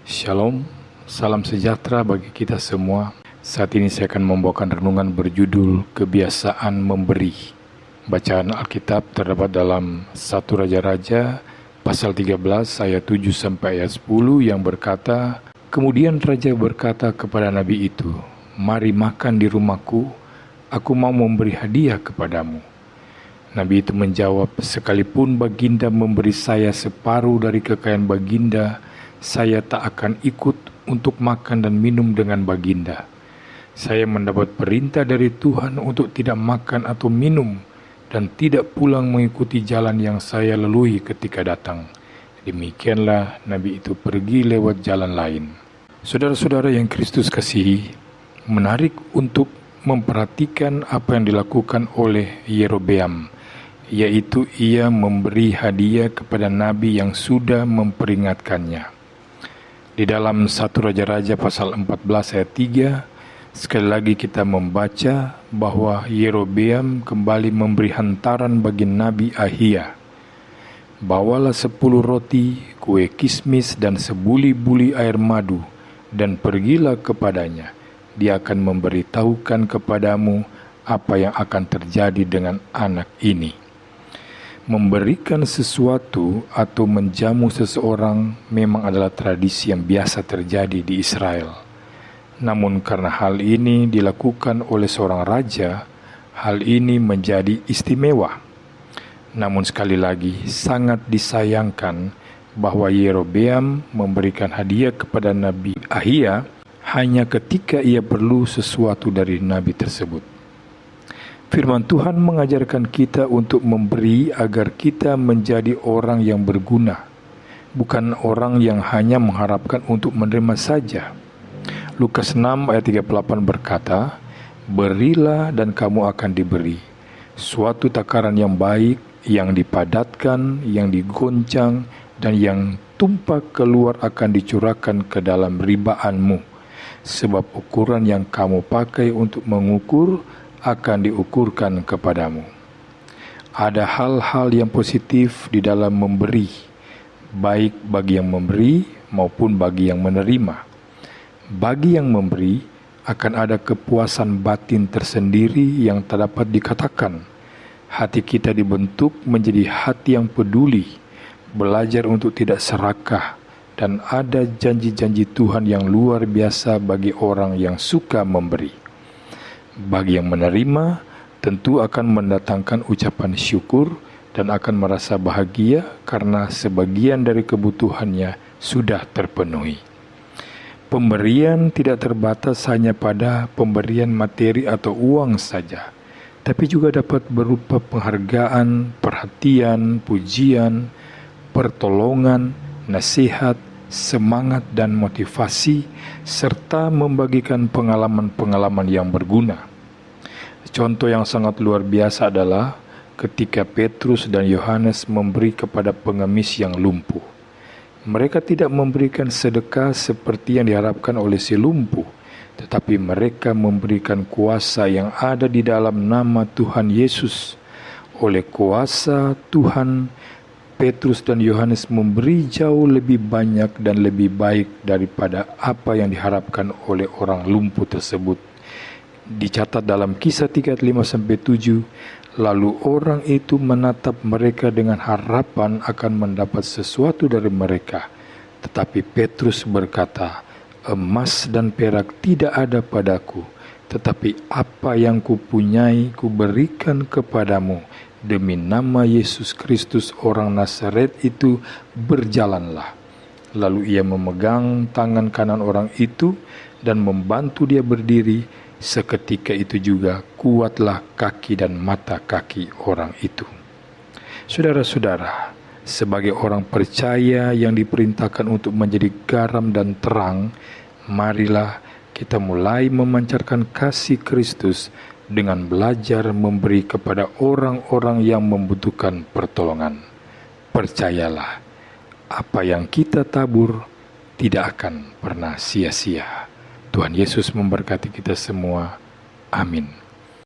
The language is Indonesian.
Shalom, salam sejahtera bagi kita semua. Saat ini saya akan membawakan renungan berjudul Kebiasaan Memberi. Bacaan Alkitab terdapat dalam 1 Raja-Raja pasal 13 ayat 7 sampai ayat 10 yang berkata, "Kemudian raja berkata kepada nabi itu, 'Mari makan di rumahku, aku mau memberi hadiah kepadamu.' Nabi itu menjawab, 'Sekalipun baginda memberi saya separuh dari kekayaan baginda, saya tak akan ikut untuk makan dan minum dengan baginda. Saya mendapat perintah dari Tuhan untuk tidak makan atau minum dan tidak pulang mengikuti jalan yang saya lalui ketika datang.' Demikianlah Nabi itu pergi lewat jalan lain." Saudara-saudara yang Kristus kasihi, menarik untuk memperhatikan apa yang dilakukan oleh Yerobeam, yaitu ia memberi hadiah kepada nabi yang sudah memperingatkannya. Di dalam 1 Raja-Raja pasal 14 ayat 3, sekali lagi kita membaca bahwa Yerobeam kembali memberi hantaran bagi Nabi Ahia. "Bawalah 10 roti, kue kismis dan sebuli-buli air madu, dan pergilah kepadanya. Dia akan memberitahukan kepadamu apa yang akan terjadi dengan anak ini." Memberikan sesuatu atau menjamu seseorang memang adalah tradisi yang biasa terjadi di Israel. Namun karena hal ini dilakukan oleh seorang raja, hal ini menjadi istimewa. Namun sekali lagi sangat disayangkan bahwa Yerobeam memberikan hadiah kepada Nabi Ahia hanya ketika ia perlu sesuatu dari nabi tersebut. Firman Tuhan mengajarkan kita untuk memberi agar kita menjadi orang yang berguna, bukan orang yang hanya mengharapkan untuk menerima saja. Lukas 6 ayat 38 berkata, "Berilah dan kamu akan diberi. Suatu takaran yang baik, yang dipadatkan, yang digoncang, dan yang tumpah keluar akan dicurahkan ke dalam ribaanmu. Sebab ukuran yang kamu pakai untuk mengukur akan diukurkan kepadamu." Ada hal-hal yang positif di dalam memberi, baik bagi yang memberi maupun bagi yang menerima. Bagi yang memberi akan ada kepuasan batin tersendiri yang tak dapat dikatakan. Hati kita dibentuk menjadi hati yang peduli, belajar untuk tidak serakah, dan ada janji-janji Tuhan yang luar biasa bagi orang yang suka memberi. Bagi yang menerima, tentu akan mendatangkan ucapan syukur dan akan merasa bahagia karena sebagian dari kebutuhannya sudah terpenuhi. Pemberian tidak terbatas hanya pada pemberian materi atau uang saja, tapi juga dapat berupa penghargaan, perhatian, pujian, pertolongan, nasihat, semangat dan motivasi, serta membagikan pengalaman-pengalaman yang berguna. Contoh yang sangat luar biasa adalah ketika Petrus dan Yohanes memberi kepada pengemis yang lumpuh. Mereka tidak memberikan sedekah seperti yang diharapkan oleh si lumpuh, tetapi mereka memberikan kuasa yang ada di dalam nama Tuhan Yesus. Oleh kuasa Tuhan, Petrus dan Yohanes memberi jauh lebih banyak dan lebih baik daripada apa yang diharapkan oleh orang lumpuh tersebut. Dicatat dalam Kisah 3 ayat 5-7, lalu orang itu menatap mereka dengan harapan akan mendapat sesuatu dari mereka. Tetapi Petrus berkata, "Emas dan perak tidak ada padaku, tetapi apa yang kupunyai kuberikan kepadamu. Demi nama Yesus Kristus orang Nazaret itu, berjalanlah." Lalu ia memegang tangan kanan orang itu dan membantu dia berdiri. Seketika itu juga kuatlah kaki dan mata kaki orang itu. Saudara-saudara, sebagai orang percaya yang diperintahkan untuk menjadi garam dan terang, marilah kita mulai memancarkan kasih Kristus dengan belajar memberi kepada orang-orang yang membutuhkan pertolongan. Percayalah, apa yang kita tabur tidak akan pernah sia-sia. Tuhan Yesus memberkati kita semua. Amin.